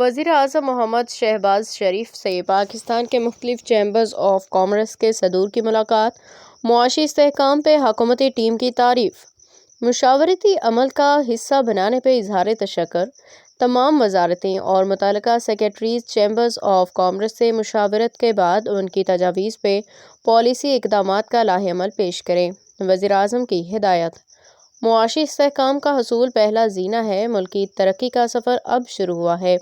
وزیر اعظم محمد شہباز شریف سے پاکستان کے مختلف چیمبرز آف کامرس کے صدور کی ملاقات، معاشی استحکام پہ حکومتی ٹیم کی تعریف۔ مشاورتی عمل کا حصہ بنانے پہ اظہار تشکر۔ تمام وزارتیں اور متعلقہ سیکریٹریز چیمبرز آف کامرس سے مشاورت کے بعد ان کی تجاویز پہ پالیسی اقدامات کا لائحہ عمل پیش کریں۔ وزیر اعظم کی ہدایت۔ معاشی استحکام کا حصول پہلا زینہ ہے، ملکی ترقی کا سفر اب شروع ہوا ہے۔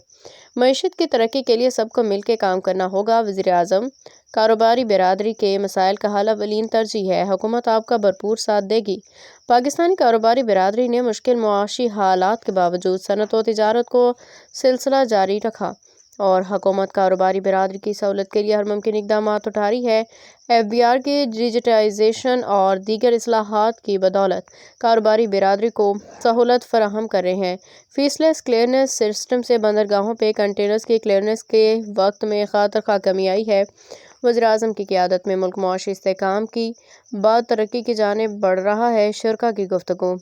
معیشت کی ترقی کے لیے سب کو مل کے کام کرنا ہوگا۔ وزیر اعظم۔ کاروباری برادری کے مسائل کا حل اولین ترجیح ہے، حکومت آپ کا بھرپور ساتھ دے گی۔ پاکستانی کاروباری برادری نے مشکل معاشی حالات کے باوجود صنعت و تجارت کو سلسلہ جاری رکھا اور حکومت کاروباری برادری کی سہولت کے لیے ہر ممکن اقدامات اٹھا رہی ہے۔ FBR کی ڈیجیٹائزیشن اور دیگر اصلاحات کی بدولت کاروباری برادری کو سہولت فراہم کر رہے ہیں۔ فیس لیس کلیئرنس سسٹم سے بندرگاہوں پہ کنٹینرز کی کلیئرنس کے وقت میں خاطر کمی آئی ہے۔ وزیر اعظم کی قیادت میں ملک معاشی استحکام کی بعد ترقی کی جانب بڑھ رہا ہے۔ شرکاء کی گفتگو۔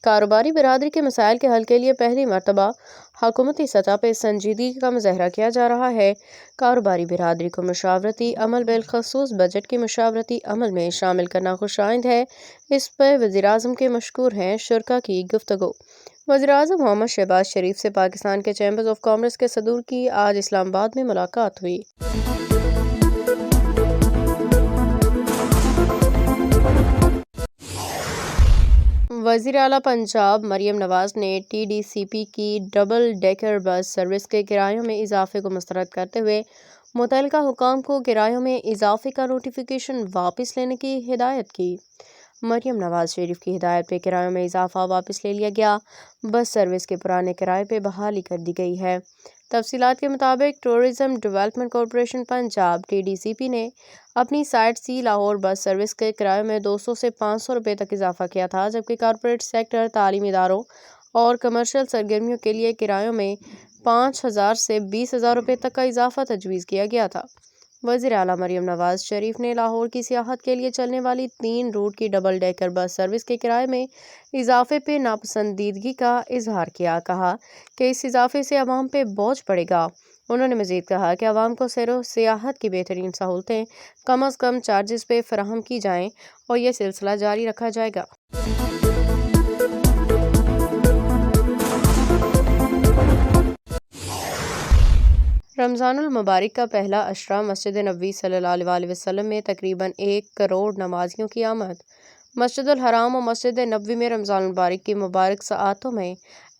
کاروباری برادری کے مسائل کے حل کے لیے پہلی مرتبہ حکومتی سطح پہ سنجیدگی کا مظاہرہ کیا جا رہا ہے۔ کاروباری برادری کو مشاورتی عمل بالخصوص بجٹ کی مشاورتی عمل میں شامل کرنا خوش آئند ہے، اس پہ وزیر اعظم کے مشکور ہیں۔ شرکاء کی گفتگو۔ وزیر اعظم محمد شہباز شریف سے پاکستان کے چیمبرز آف کامرس کے صدور کی آج اسلام آباد میں ملاقات ہوئی۔ وزیر اعلیٰ پنجاب مریم نواز نے TDCP کی ڈبل ڈیکر بس سروس کے کرایوں میں اضافے کو مسترد کرتے ہوئے متعلقہ حکام کو کرایوں میں اضافے کا نوٹیفیکیشن واپس لینے کی ہدایت کی۔ مریم نواز شریف کی ہدایت پہ کرایوں میں اضافہ واپس لے لیا گیا۔ بس سروس کے پرانے کرائے پہ بحالی کر دی گئی ہے۔ تفصیلات کے مطابق tourism development corporation Punjab TDCP نے اپنی site C Lahore bus service کے کرایوں میں 200 سے 500 روپے تک اضافہ کیا تھا، جبکہ کارپوریٹ سیکٹر، تعلیمی اداروں اور کمرشل سرگرمیوں کے لیے کرایوں میں 5,000 سے 20,000 روپے تک کا اضافہ تجویز کیا گیا تھا۔ وزیر اعلیٰ مریم نواز شریف نے لاہور کی سیاحت کے لیے چلنے والی 3 روٹ کی ڈبل ڈیکر بس سروس کے کرائے میں اضافے پہ ناپسندیدگی کا اظہار کیا۔ کہا کہ اس اضافے سے عوام پہ بوجھ پڑے گا۔ انہوں نے مزید کہا کہ عوام کو سیر و سیاحت کی بہترین سہولتیں کم از کم چارجز پہ فراہم کی جائیں اور یہ سلسلہ جاری رکھا جائے گا۔ رمضان المبارک کا پہلا عشرہ مسجد نبوی صلی اللہ علیہ وسلم میں تقریباً 1 کروڑ نمازیوں کی آمد۔ مسجد الحرام و مسجد نبوی میں رمضان المبارک کی مبارک ساعتوں میں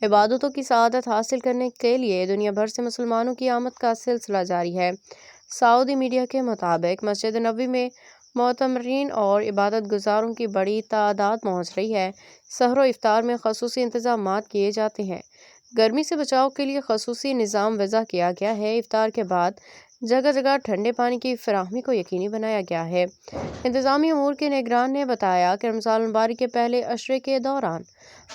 عبادتوں کی سعادت حاصل کرنے کے لیے دنیا بھر سے مسلمانوں کی آمد کا سلسلہ جاری ہے۔ سعودی میڈیا کے مطابق مسجد نبوی میں معتمرین اور عبادت گزاروں کی بڑی تعداد پہنچ رہی ہے۔ سحر و افطار میں خصوصی انتظامات کیے جاتے ہیں۔ گرمی سے بچاؤ کے لیے خصوصی نظام وضع کیا گیا ہے۔ افطار کے بعد جگہ جگہ ٹھنڈے پانی کی فراہمی کو یقینی بنایا گیا ہے۔ انتظامی امور کے نگران نے بتایا کہ رمضان المبارک کے پہلے عشرے کے دوران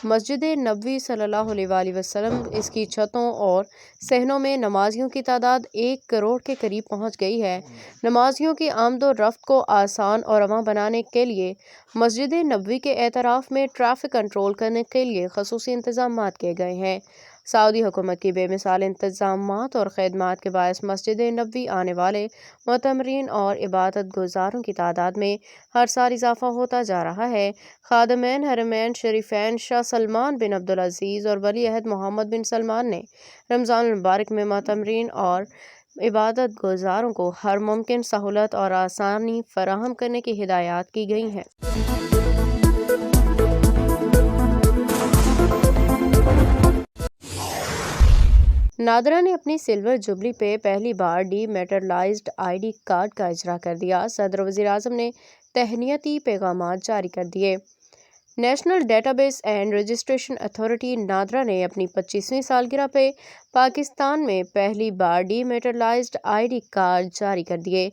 مسجد نبوی صلی اللہ علیہ وسلم، اس کی چھتوں اور صحنوں میں نمازیوں کی تعداد 1 کروڑ کے قریب پہنچ گئی ہے۔ نمازیوں کی آمد و رفت کو آسان اور رواں بنانے کے لیے مسجد نبوی کے اطراف میں ٹریفک کنٹرول کرنے کے لیے خصوصی انتظامات کیے گئے ہیں۔ سعودی حکومت کی بے مثال انتظامات اور خدمات کے باعث مسجد نبوی آنے والے معتمرین اور عبادت گزاروں کی تعداد میں ہر سال اضافہ ہوتا جا رہا ہے۔ خادمین حرمین شریفین شاہ سلمان بن عبدالعزیز اور ولی عہد محمد بن سلمان نے رمضان المبارک میں معتمرین اور عبادت گزاروں کو ہر ممکن سہولت اور آسانی فراہم کرنے کی ہدایات کی گئی ہیں۔ نادرا نے اپنی سلور جوبلی پہ پہلی بار ڈی میٹرلائزڈ ID کارڈ کا اجرا کر دیا۔ صدر وزیر اعظم نے تہنیتی پیغامات جاری کر دیے۔ National database and registration authority NADRA نے اپنی 25ویں سالگرہ پہ پاکستان میں پہلی بار ڈی میٹرلائزڈ ID کارڈ جاری کر دیے۔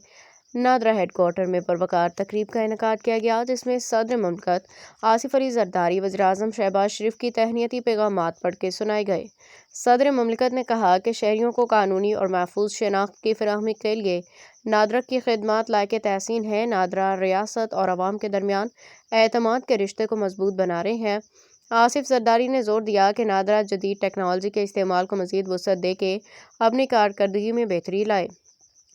نادرا ہیڈ کوارٹر میں پروقار تقریب کا انعقاد کیا گیا، جس میں صدر مملکت آصف علی زرداری، وزیر اعظم شہباز شریف کی تہنیتی پیغامات پڑھ کے سنائے گئے۔ صدر مملکت نے کہا کہ شہریوں کو قانونی اور محفوظ شناخت کی فراہمی کے لیے نادرا کی خدمات لائق تحسین ہیں۔ نادرا ریاست اور عوام کے درمیان اعتماد کے رشتے کو مضبوط بنا رہے ہیں۔ آصف زرداری نے زور دیا کہ نادرا جدید ٹیکنالوجی کے استعمال کو مزید وسعت دے کے اپنی کارکردگی میں بہتری لائے۔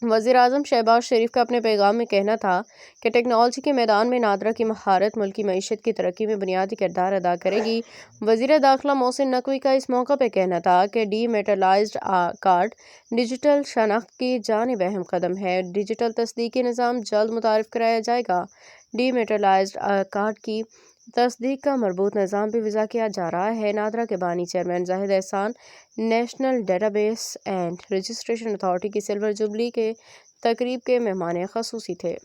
وزیر اعظم شہباز شریف کا اپنے پیغام میں کہنا تھا کہ ٹیکنالوجی کے میدان میں نادرا کی مہارت ملکی معیشت کی ترقی میں بنیادی کردار ادا کرے گی۔ وزیر داخلہ محسن نقوی کا اس موقع پہ کہنا تھا کہ ڈی میٹرلائزڈ کارڈ ڈیجیٹل شناخت کی جانب اہم قدم ہے۔ ڈیجیٹل تصدیقی نظام جلد متعارف کرایا جائے گا۔ ڈی میٹرلائزڈ کارڈ کی تصدیق کا مربوط نظام بھی وضع کیا جا رہا ہے۔ نادرا کے بانی chairman Zahid Ahsan national database and registration authority کی سلور جوبلی کے تقریب کے مہمان خصوصی تھے۔